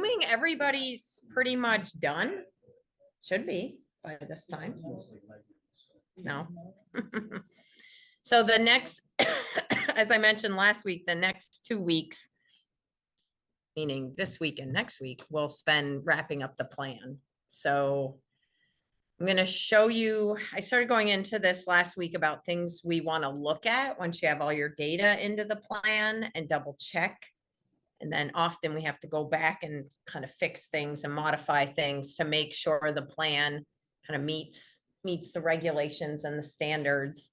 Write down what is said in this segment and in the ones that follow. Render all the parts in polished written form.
assuming everybody's pretty much done. Should be by this time. No. So the next, as I mentioned last week, the next 2 weeks, meaning this week and next week, we'll spend wrapping up the plan. So I'm going to show you, I started going into this last week about things we want to look at once you have all your data into the plan and double check. And then often we have to go back and kind of fix things and modify things to make sure the plan kind of meets the regulations and the standards.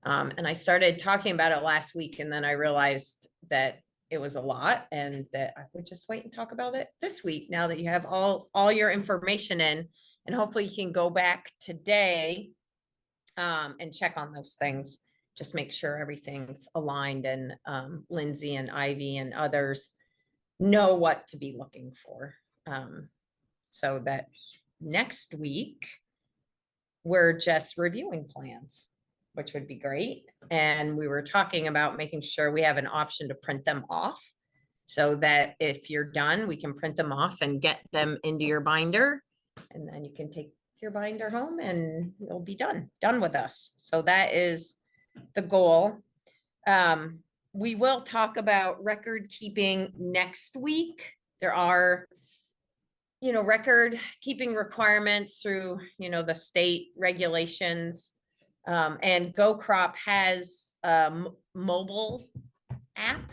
And I started talking about it last week, and then I realized that it was a lot and that I would just wait and talk about it this week now that you have all your information in, and hopefully you can go back today and check on those things. Just make sure everything's aligned, and Lindsay and Ivy and others know what to be looking for. So that next week, we're just reviewing plans, which would be great. And we were talking about making sure we have an option to print them off so that if you're done, we can print them off and get them into your binder. And then you can take your binder home and you'll be done with us. So that is the goal. We will talk about record keeping next week. There are, record keeping requirements through, the state regulations. And goCrop has a mobile app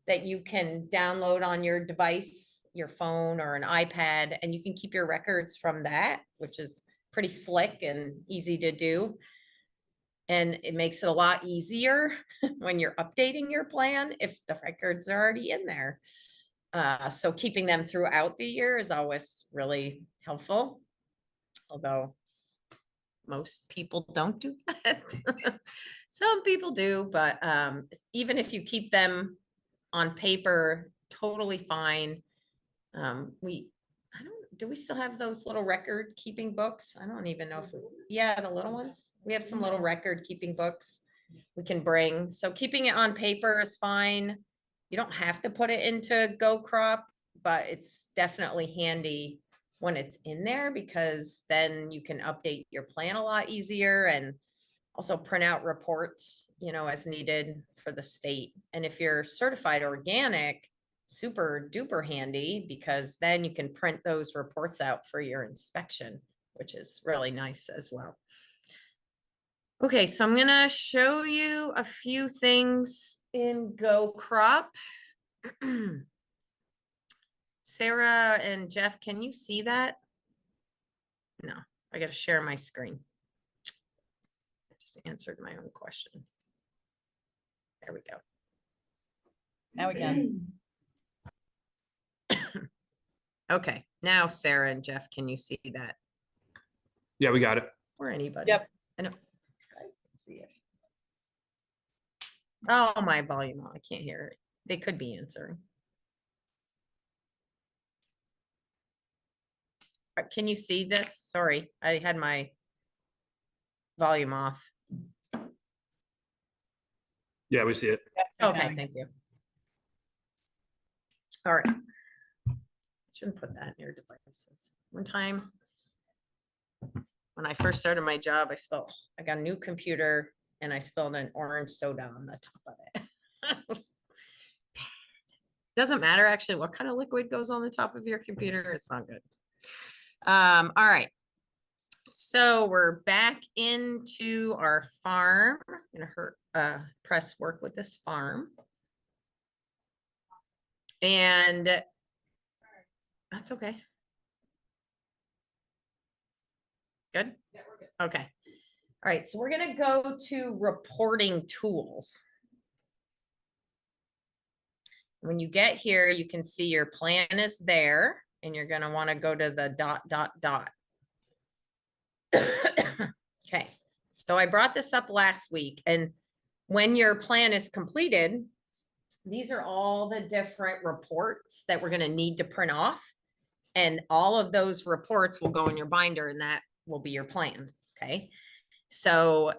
that you can download on your device, your phone or an iPad, and you can keep your records from that, which is pretty slick and easy to do. And it makes it a lot easier when you're updating your plan if the records are already in there. So keeping them throughout the year is always really helpful, although most people don't do that. Some people do, but even if you keep them on paper, totally fine. Do we still have those little record keeping books? I don't even know if yeah, the little ones. We have some little record keeping books we can bring. So keeping it on paper is fine. You don't have to put it into goCrop, but it's definitely handy when it's in there, because then you can update your plan a lot easier and also print out reports, as needed for the state. And if you're certified organic, super duper handy, because then you can print those reports out for your inspection, which is really nice as well. Okay, so I'm gonna show you a few things in goCrop. Sarah and Jeff, can you see that? No, I gotta share my screen. I just answered my own question. There we go. Now we can. Okay, now Sarah and Jeff, can you see that? Yeah, we got it. Or anybody? Yep. I know. I can see it. Oh, my volume. I can't hear it. They could be answering. Can you see this? Sorry, I had my volume off. Yeah, we see it. Yes, Okay, thank you. All right. Shouldn't put that in your devices. One time, when I first started my job, I got a new computer and I spilled an orange soda on the top of it. Doesn't matter actually what kind of liquid goes on the top of your computer. It's not good. All right. So we're back into our farm. I'm gonna press work with this farm. And that's okay. Good? Yeah, we're good. Okay. All right, so we're gonna go to reporting tools. When you get here, you can see your plan is there, and you're gonna wanna go to the ... Okay, so I brought this up last week, and when your plan is completed, these are all the different reports that we're gonna need to print off. And all of those reports will go in your binder, and that will be your plan, okay? So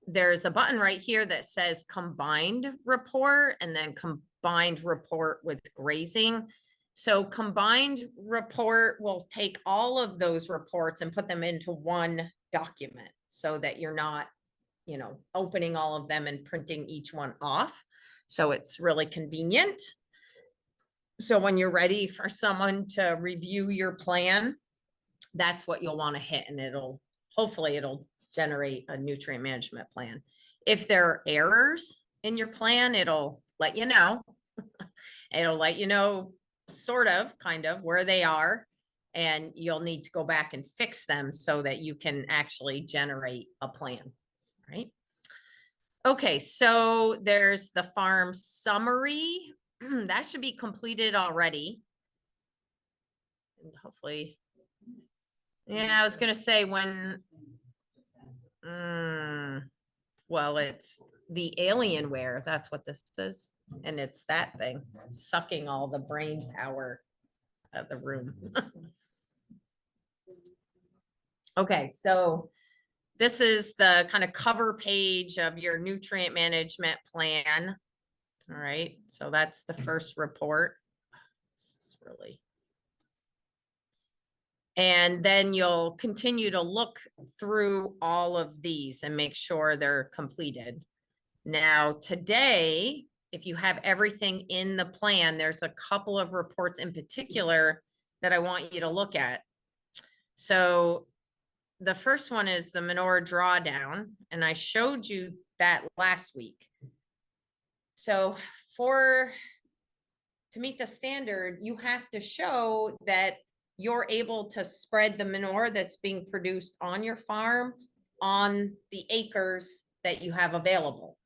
there's a button right here that says combined report, and then combined report with grazing. So combined report will take all of those reports and put them into one document so that you're not, opening all of them and printing each one off. So it's really convenient. So when you're ready for someone to review your plan, that's what you'll want to hit, and hopefully it'll generate a nutrient management plan. If there are errors in your plan, it'll let you know. It'll let you know sort of, kind of where they are, and you'll need to go back and fix them so that you can actually generate a plan, right? Okay, so there's the farm summary. That should be completed already. And hopefully, yeah, I was gonna say well, it's the Alienware. That's what this is. And it's that thing sucking all the brain power out of the room. Okay, so this is the kind of cover page of your nutrient management plan. All right, so that's the first report. This is really. And then you'll continue to look through all of these and make sure they're completed. Now, today, if you have everything in the plan, there's a couple of reports in particular that I want you to look at. So the first one is the manure drawdown, and I showed you that last week. So to meet the standard, you have to show that you're able to spread the manure that's being produced on your farm on the acres that you have available.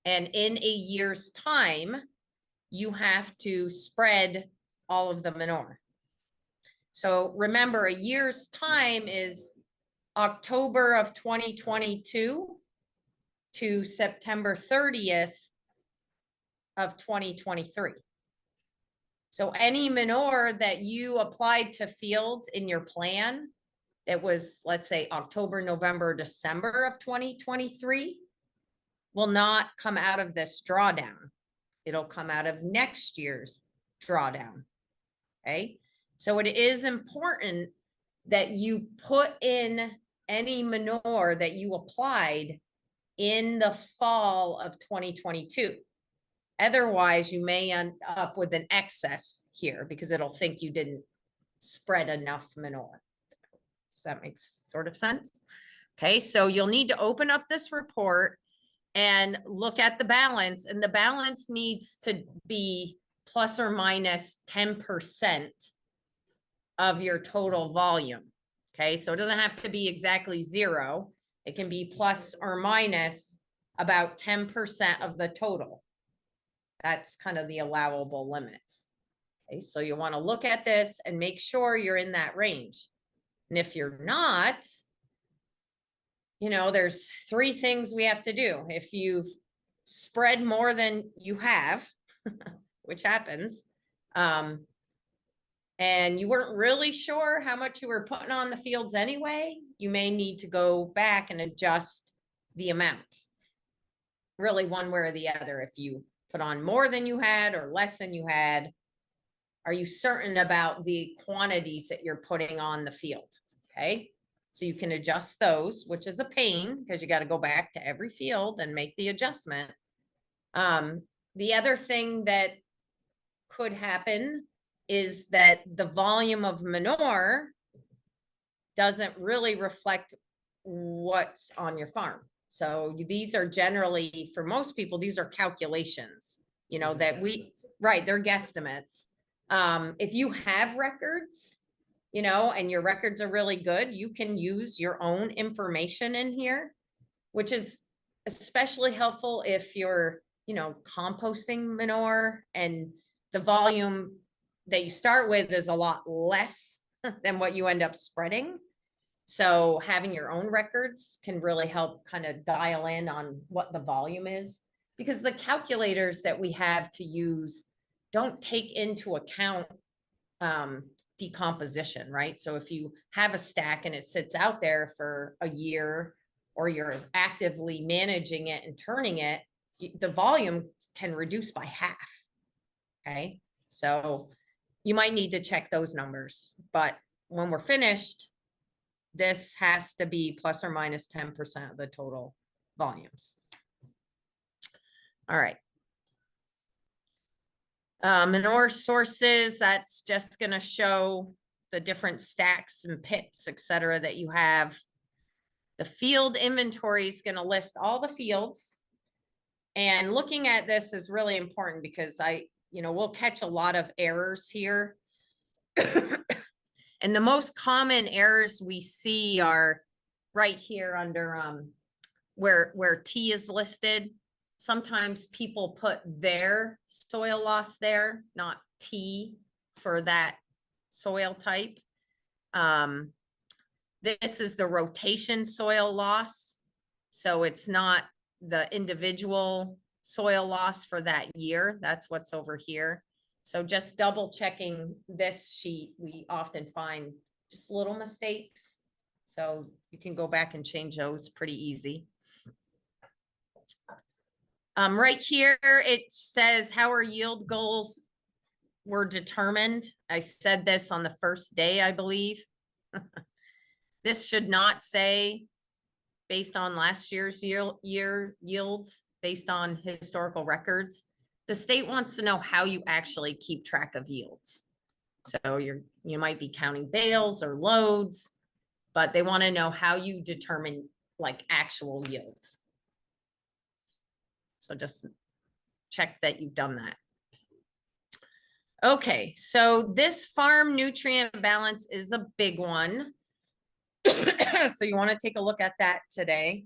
And in a year's time, you have to spread all of the manure. So remember, a year's time is October of 2022 to September 30th of 2023. So any manure that you applied to fields in your plan that was, let's say, October, November, December of 2023 will not come out of this drawdown. It'll come out of next year's drawdown. Okay. So it is important that you put in any manure that you applied in the fall of 2022. Otherwise, you may end up with an excess here because it'll think you didn't spread enough manure. Does that make sort of sense? Okay, so you'll need to open up this report and look at the balance, and the balance needs to be plus or minus 10% of your total volume. Okay, so it doesn't have to be exactly zero. It can be plus or minus about 10% of the total. That's kind of the allowable limits. Okay, so you want to look at this and make sure you're in that range. And if you're not, there's 3 things we have to do. If you've spread more than you have, which happens, and you weren't really sure how much you were putting on the fields anyway, you may need to go back and adjust the amount. Really one way or the other. If you put on more than you had or less than you had, are you certain about the quantities that you're putting on the field? Okay, so you can adjust those, which is a pain because you got to go back to every field and make the adjustment. The other thing that could happen is that the volume of manure doesn't really reflect what's on your farm. So these are generally, for most people, these are calculations, right, they're guesstimates. If you have records, and your records are really good, you can use your own information in here, which is especially helpful if you're, composting manure and the volume that you start with is a lot less than what you end up spreading. So having your own records can really help kind of dial in on what the volume is, because the calculators that we have to use don't take into account decomposition, right? So if you have a stack and it sits out there for a year, or you're actively managing it and turning it, the volume can reduce by half. Okay, so you might need to check those numbers, but when we're finished, this has to be plus or minus 10% of the total volumes. All right. Manure sources, that's just going to show the different stacks and pits, et cetera, that you have. The field inventory is going to list all the fields. And looking at this is really important because we'll catch a lot of errors here. And the most common errors we see are right here under where T is listed. Sometimes people put their soil loss there, not T for that soil type. This is the rotation soil loss. So it's not the individual soil loss for that year. That's what's over here. So just double checking this sheet, we often find just little mistakes. So you can go back and change those pretty easy. Right here, it says how our yield goals were determined. I said this on the first day, I believe. This should not say based on last year's year yields, based on historical records. The state wants to know how you actually keep track of yields. So you might be counting bales or loads, but they want to know how you determine like actual yields. So just check that you've done that. Okay, so this farm nutrient balance is a big one. So you want to take a look at that today.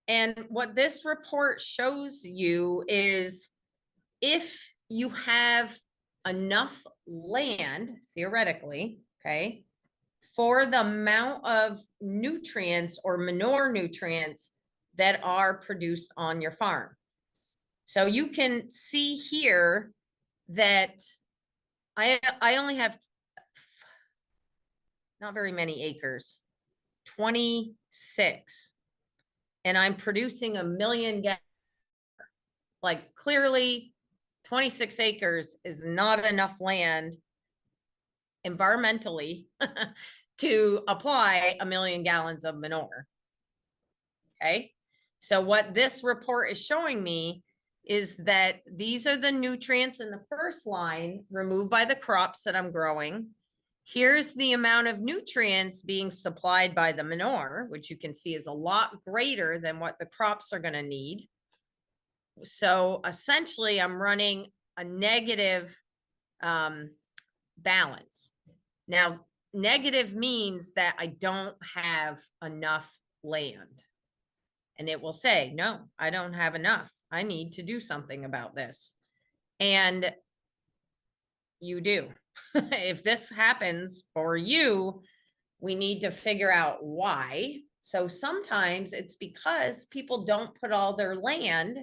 And what this report shows you is if you have enough land, theoretically, okay, for the amount of nutrients or manure nutrients that are produced on your farm. So you can see here that I only have not very many acres, 26, and I'm producing 1 million gallons. Like clearly 26 acres is not enough land environmentally to apply 1 million gallons of manure. Okay. So what this report is showing me is that these are the nutrients in the first line removed by the crops that I'm growing. Here's the amount of nutrients being supplied by the manure, which you can see is a lot greater than what the crops are going to need. So essentially I'm running a negative balance. Now, negative means that I don't have enough land. And it will say, no, I don't have enough. I need to do something about this. And you do. If this happens for you, we need to figure out why. So sometimes it's because people don't put all their land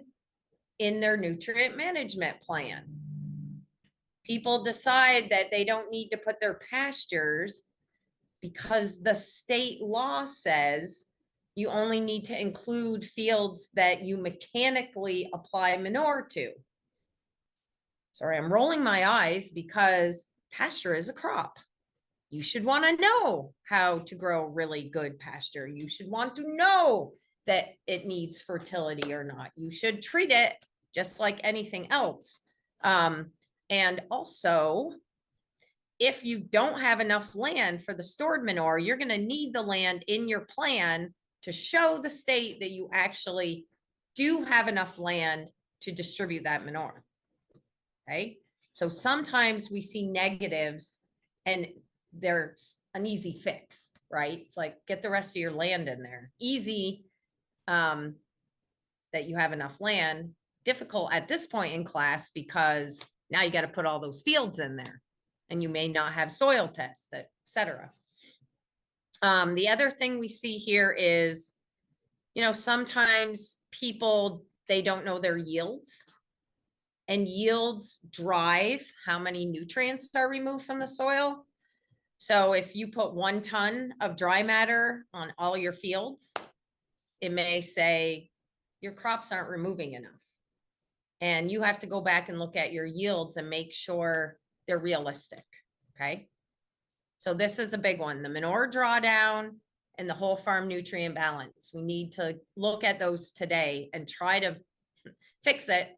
in their nutrient management plan. People decide that they don't need to put their pastures because the state law says you only need to include fields that you mechanically apply manure to. Sorry, I'm rolling my eyes because pasture is a crop. You should want to know how to grow really good pasture. You should want to know that it needs fertility or not. You should treat it just like anything else. And also, if you don't have enough land for the stored manure, you're going to need the land in your plan to show the state that you actually do have enough land to distribute that manure. Okay. So sometimes we see negatives and there's an easy fix, right? It's like, get the rest of your land in there. Easy that you have enough land. Difficult at this point in class because now you got to put all those fields in there and you may not have soil tests, etc. The other thing we see here is, sometimes people, they don't know their yields, and yields drive how many nutrients are removed from the soil. So if you put 1 ton of dry matter on all your fields, it may say your crops aren't removing enough. And you have to go back and look at your yields and make sure they're realistic, okay? So this is a big one, the manure drawdown and the whole farm nutrient balance. We need to look at those today and try to fix it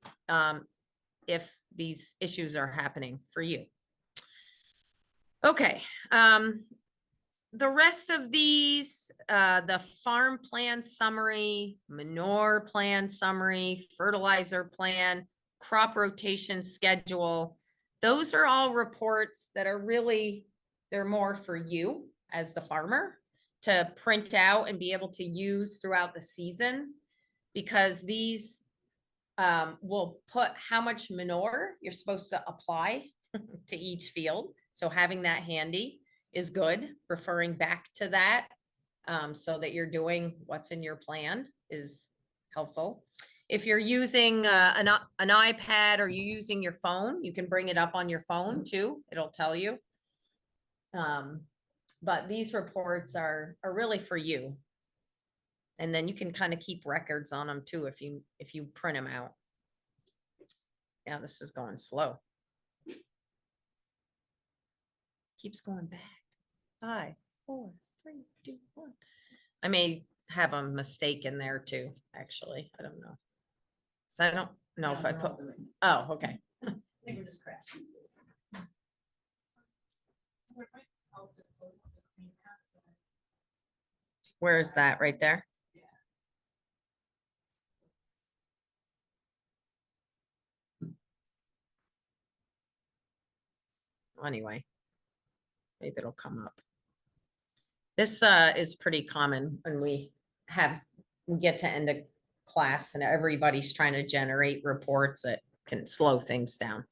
if these issues are happening for you. Okay, the rest of these, the farm plan summary, manure plan summary, fertilizer plan, crop rotation schedule, those are all reports that are really, they're more for you as the farmer to print out and be able to use throughout the season, because these will put how much manure you're supposed to apply to each field. So having that handy is good, referring back to that, so that you're doing what's in your plan is helpful. If you're using an iPad or you're using your phone, you can bring it up on your phone too. It'll tell you. But these reports are really for you. And then you can kind of keep records on them too if you print them out. Yeah, this is going slow. Keeps going back. 5, 4, 3, 2, 1. I may have a mistake in there too, actually. I don't know. So I don't know if I put, oh, okay. They were just crap pieces. Where is that? Right there? Anyway, maybe it'll come up. This is pretty common when we get to end of class and everybody's trying to generate reports that can slow things down.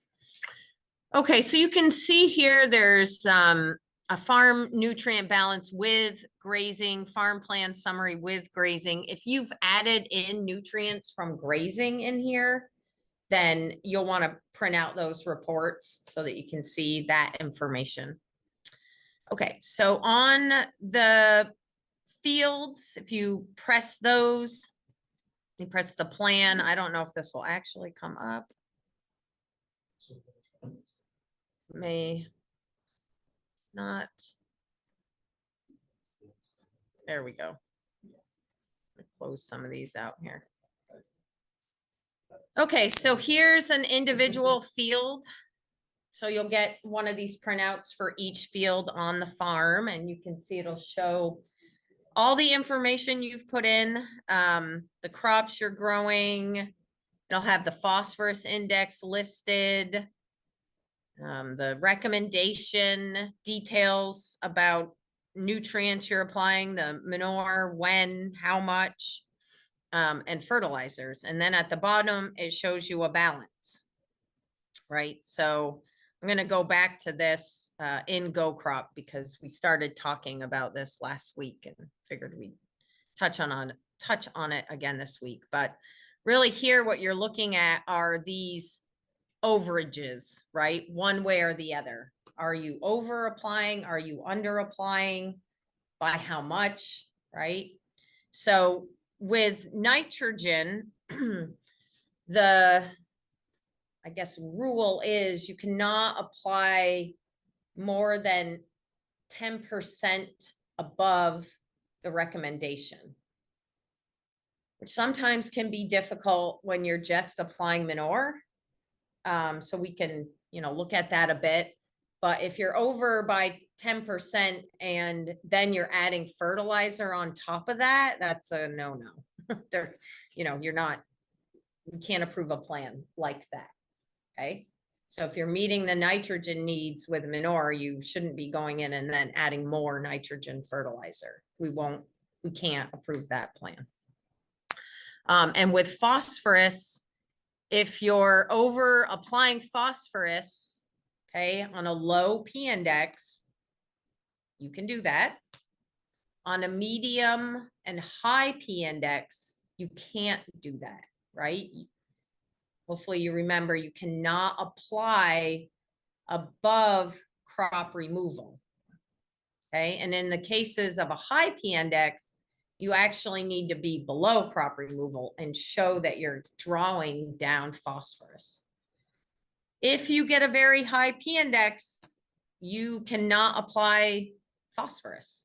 Okay, so you can see here there's a farm nutrient balance with grazing, farm plan summary with grazing. If you've added in nutrients from grazing in here, then you'll want to print out those reports so that you can see that information. Okay, so on the fields, if you press those, you press the plan. I don't know if this will actually come up. May not. There we go. Close some of these out here. Okay, so here's an individual field. So you'll get one of these printouts for each field on the farm, and you can see it'll show all the information you've put in, the crops you're growing. It'll have the phosphorus index listed, the recommendation details about nutrients you're applying, the manure, when, how much, and fertilizers. And then at the bottom, it shows you a balance, right? So I'm going to go back to this in goCrop because we started talking about this last week and figured we'd touch on it again this week. But really here, what you're looking at are these overages, right? One way or the other. Are you over applying? Are you under applying? By how much, right? So with nitrogen, I guess rule is you cannot apply more than 10% above the recommendation, which sometimes can be difficult when you're just applying manure. So we can, look at that a bit. But if you're over by 10% and then you're adding fertilizer on top of that, that's a no-no. There, you can't approve a plan like that. Okay. So if you're meeting the nitrogen needs with manure, you shouldn't be going in and then adding more nitrogen fertilizer. We can't approve that plan. And with phosphorus, if you're over applying phosphorus, okay, on a low P index, you can do that. On a medium and high P index, you can't do that, right? Hopefully you remember you cannot apply above crop removal. Okay, and in the cases of a high P index, you actually need to be below crop removal and show that you're drawing down phosphorus. If you get a very high P index, you cannot apply phosphorus.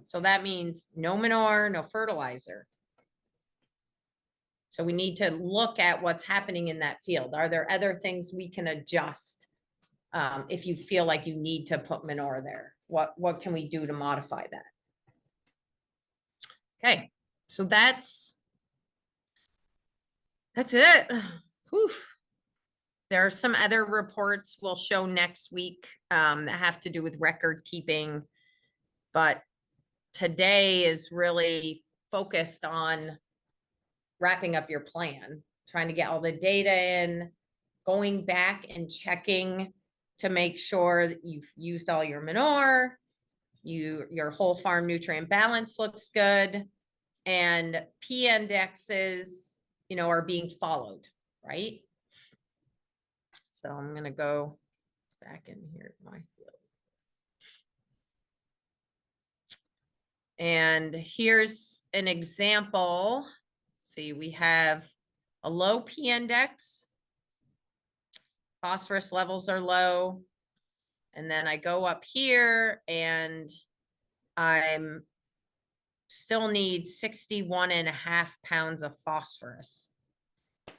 So that means no manure, no fertilizer. So we need to look at what's happening in that field. Are there other things we can adjust? If you feel like you need to put manure there, what can we do to modify that? Okay, so that's it. Whew. There are some other reports we'll show next week that have to do with record keeping, but today is really focused on wrapping up your plan, trying to get all the data in, going back and checking to make sure that you've used all your manure, your whole farm nutrient balance looks good, and P indexes, are being followed, right? So I'm gonna go back in here to my field. And here's an example. See, we have a low P index. Phosphorus levels are low. And then I go up here and I'm still need 61.5 pounds of phosphorus.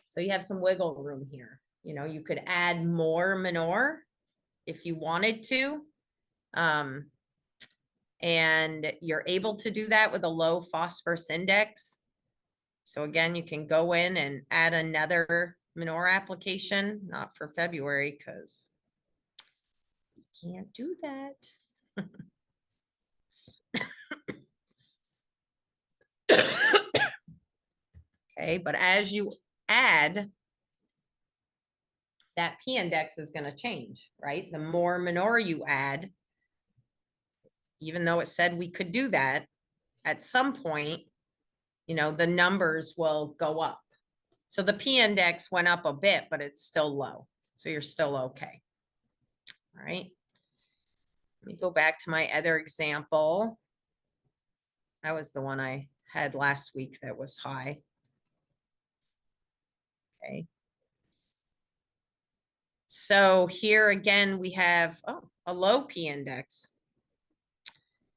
So you have some wiggle room here. You could add more manure if you wanted to. And you're able to do that with a low phosphorus index. So again, you can go in and add another manure application, not for February, because you can't do that. Okay, but as you add, that P index is going to change, right? The more manure you add, even though it said we could do that, at some point, the numbers will go up. So the P index went up a bit, but it's still low. So you're still okay. All right. Let me go back to my other example. That was the one I had last week that was high. Okay. So here again, we have a low P index,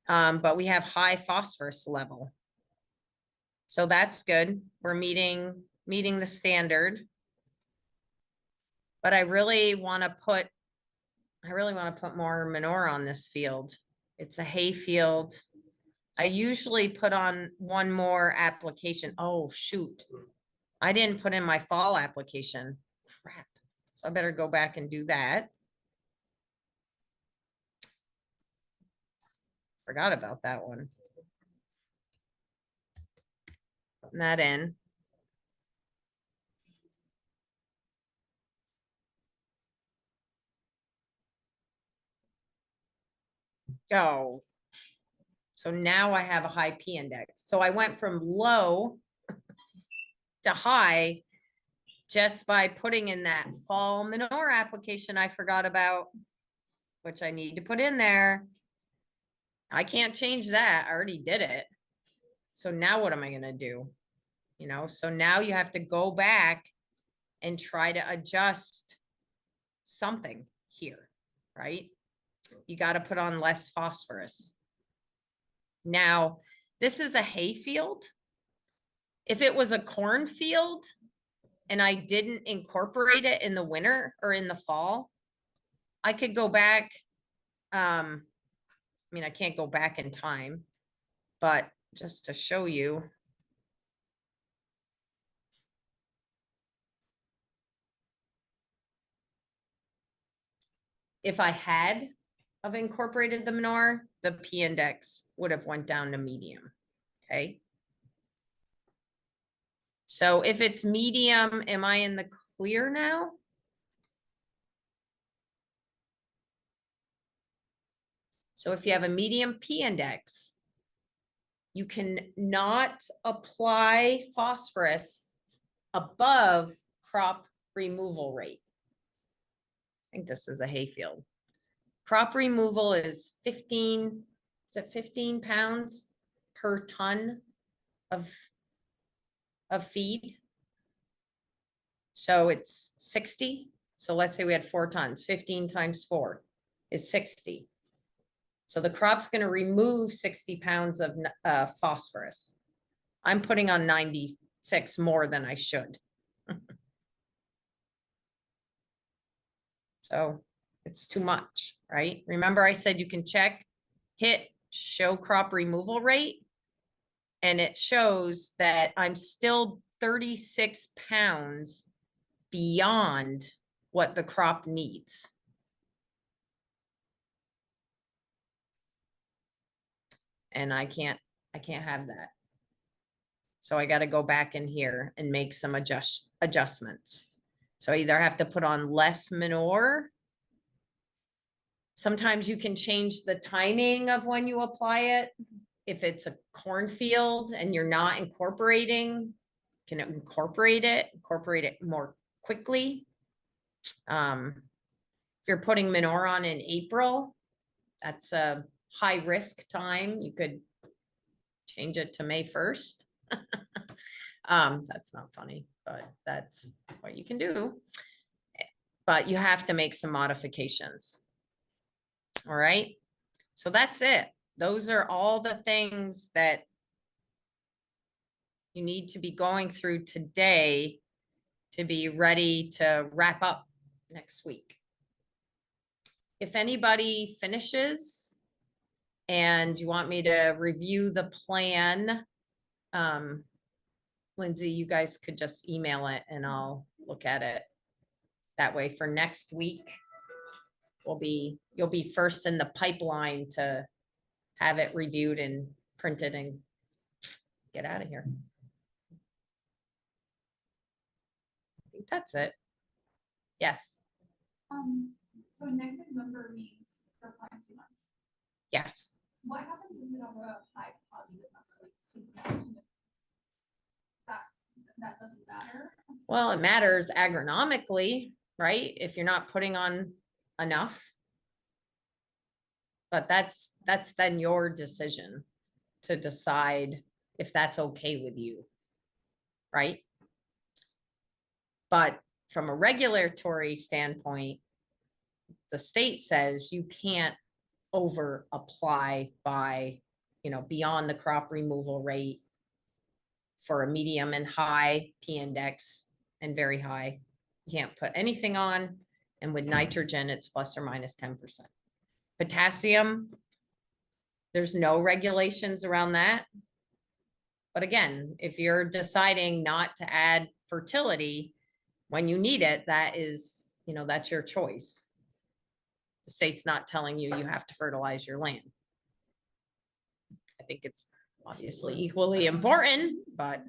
but we have high phosphorus level. So that's good. We're meeting the standard. But I really want to put more manure on this field. It's a hay field. I usually put on one more application. Oh, shoot. I didn't put in my fall application. Crap. So I better go back and do that. Forgot about that one. Putting that in. Go. So now I have a high P index. So I went from low to high just by putting in that fall manure application I forgot about, which I need to put in there. I can't change that. I already did it. So now what am I going to do? So now you have to go back and try to adjust something here, right? You got to put on less phosphorus. Now, this is a hay field. If it was a corn field and I didn't incorporate it in the winter or in the fall, I could go back. I mean, I can't go back in time, but just to show you. If I had of incorporated the manure, the P index would have went down to medium. Okay. So if it's medium, am I in the clear now? So if you have a medium P index, you can not apply phosphorus above crop removal rate. I think this is a hayfield. Crop removal is 15 pounds per ton of feed. So it's 60. So let's say we had 4 tons, 15 times 4 is 60. So the crop's gonna remove 60 pounds of phosphorus. I'm putting on 96 more than I should. So it's too much, right? Remember I said you can check, hit show crop removal rate. And it shows that I'm still 36 pounds beyond what the crop needs. And I can't have that. So I got to go back in here and make some adjustments. So I either have to put on less manure. Sometimes you can change the timing of when you apply it. If it's a cornfield and you're not incorporating, can incorporate it more quickly. If you're putting manure on in April, that's a high risk time. You could change it to May 1st. That's not funny, but that's what you can do. But you have to make some modifications. All right. So that's it. Those are all the things that you need to be going through today to be ready to wrap up next week. If anybody finishes and you want me to review the plan, Lindsay, you guys could just email it and I'll look at it. That way for next week, you'll be first in the pipeline to have it reviewed and printed and get out of here. I think that's it. Yes. So a negative number means they're applying too much. Yes. What happens if we have a high positive number? That doesn't matter. Well, it matters agronomically, right? If you're not putting on enough. But that's then your decision to decide if that's okay with you, right? But from a regulatory standpoint, the state says you can't over apply by, beyond the crop removal rate for a medium and high P index and very high. You can't put anything on. And with nitrogen, it's plus or minus 10%. Potassium, there's no regulations around that. But again, if you're deciding not to add fertility when you need it, that is, that's your choice. The state's not telling you you have to fertilize your land. I think it's obviously equally important, but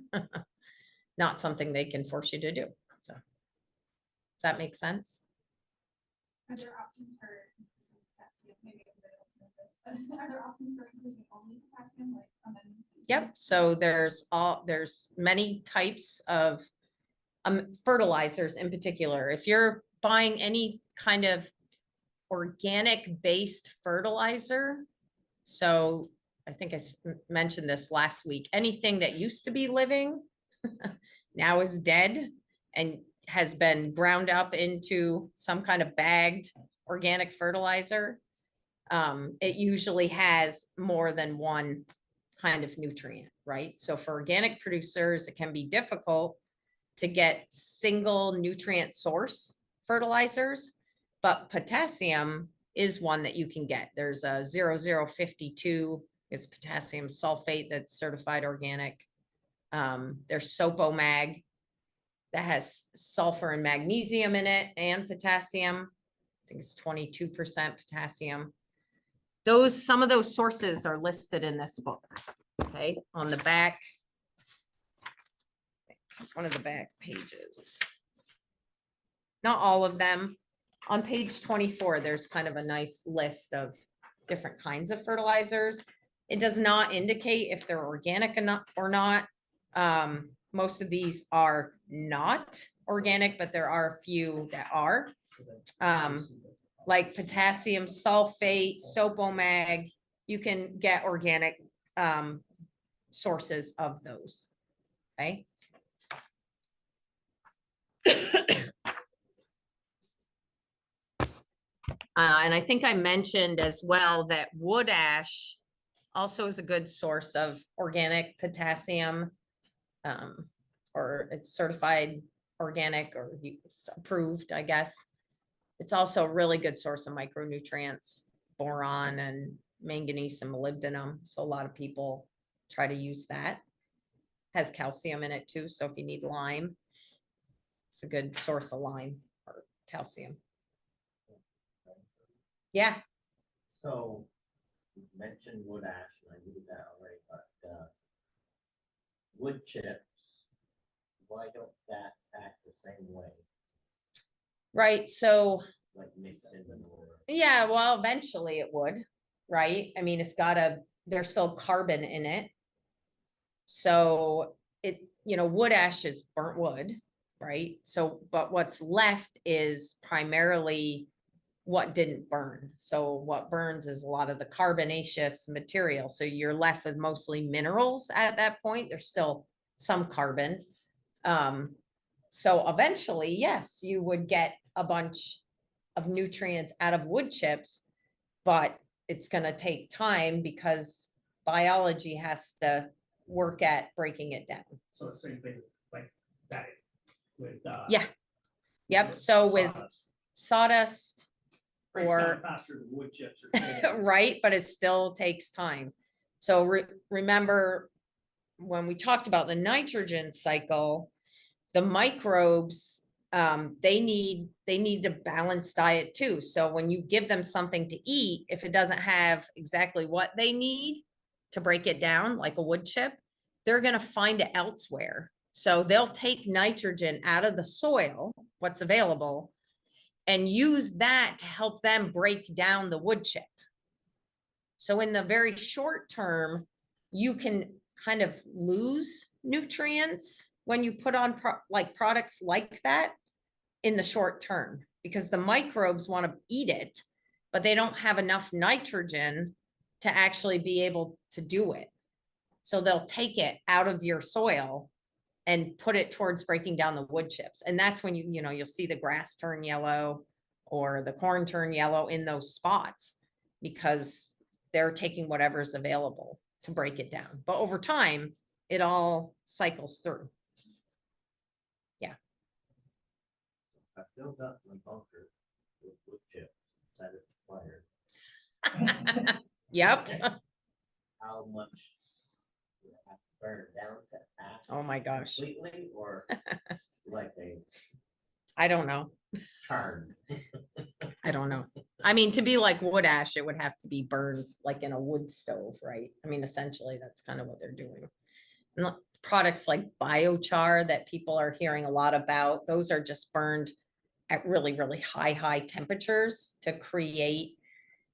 not something they can force you to do. So does that make sense? Are there options for increasing potassium? Maybe everybody else knows this, but are there options for increasing only potassium, like amendments? Yep. So there's many types of fertilizers in particular. If you're buying any kind of organic based fertilizer, so I think I mentioned this last week, anything that used to be living now is dead and has been ground up into some kind of bagged organic fertilizer. It usually has more than one kind of nutrient, right? So for organic producers, it can be difficult to get single nutrient source fertilizers, but potassium is one that you can get. There's a 0052, it's potassium sulfate that's certified organic. There's Sopomag that has sulfur and magnesium in it and potassium. I think it's 22% potassium. Some of those sources are listed in this book. Okay, on the back, one of the back pages. Not all of them. On page 24, there's kind of a nice list of different kinds of fertilizers. It does not indicate if they're organic or not. Most of these are not organic, but there are a few that are. Like potassium sulfate, Sopomag, you can get organic sources of those. Okay. And I think I mentioned as well that wood ash also is a good source of organic potassium. Or it's certified organic or it's approved, I guess. It's also a really good source of micronutrients, boron and manganese and molybdenum. So a lot of people try to use that. Has calcium in it too. So if you need lime, it's a good source of lime or calcium. Yeah. So you mentioned wood ash, and I knew that already, but wood chips, why don't that act the same way, Right. So like mixed in the water? yeah, well, eventually it would, right? I mean, there's still carbon in it. So wood ash is burnt wood, right? So, but what's left is primarily what didn't burn. So what burns is a lot of the carbonaceous material. So you're left with mostly minerals at that point. There's still some carbon. So eventually, yes, you would get a bunch of nutrients out of wood chips, but it's going to take time because biology has to work at breaking it down. So the same thing like that with. Yeah. Yep. So with sawdust, Breaks or- down faster than wood chips or. potatoes. right, but it still takes time. So remember when we talked about the nitrogen cycle, the microbes, they need a balanced diet too. So when you give them something to eat, if it doesn't have exactly what they need to break it down, like a wood chip, they're going to find it elsewhere. So they'll take nitrogen out of the soil, what's available, and use that to help them break down the wood chip. So in the very short term, you can kind of lose nutrients when you put on products like that in the short term, because the microbes want to eat it, but they don't have enough nitrogen to actually be able to do it. So they'll take it out of your soil and put it towards breaking down the wood chips. And that's when you'll see the grass turn yellow or the corn turn yellow in those spots, because they're taking whatever's available to break it down. But over time, it all cycles through. I filled up my bunker with wood chips, set it fire. Yep. How much would it have to burn down to ash? Oh my gosh. Completely, or like they I don't know. charred? I don't know. I mean, to be like wood ash, it would have to be burned like in a wood stove, right? I mean, essentially, that's kind of what they're doing. And products like biochar that people are hearing a lot about, those are just burned at really, really high temperatures to create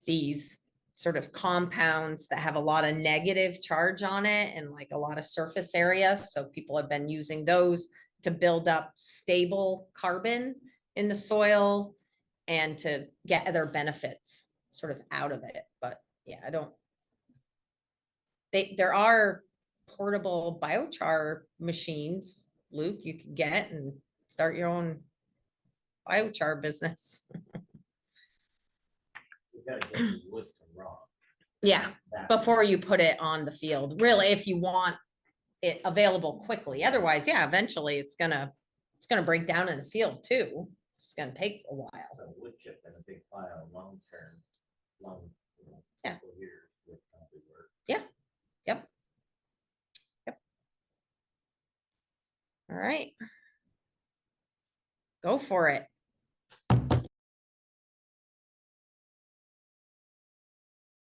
these sort of compounds that have a lot of negative charge on it and like a lot of surface area. So people have been using those to build up stable carbon in the soil and to get other benefits sort of out of it. But yeah, there are portable biochar machines, Luke, you can get and start your own biochar business. You gotta get the wood to raw. Yeah, That- before you put it on the field, really, if you want it available quickly. Otherwise, yeah, eventually it's gonna break down in the field too. It's gonna take a while. So wood chip in a big pile, long term, Yeah. couple years would probably work. Yep. All right. Go for it.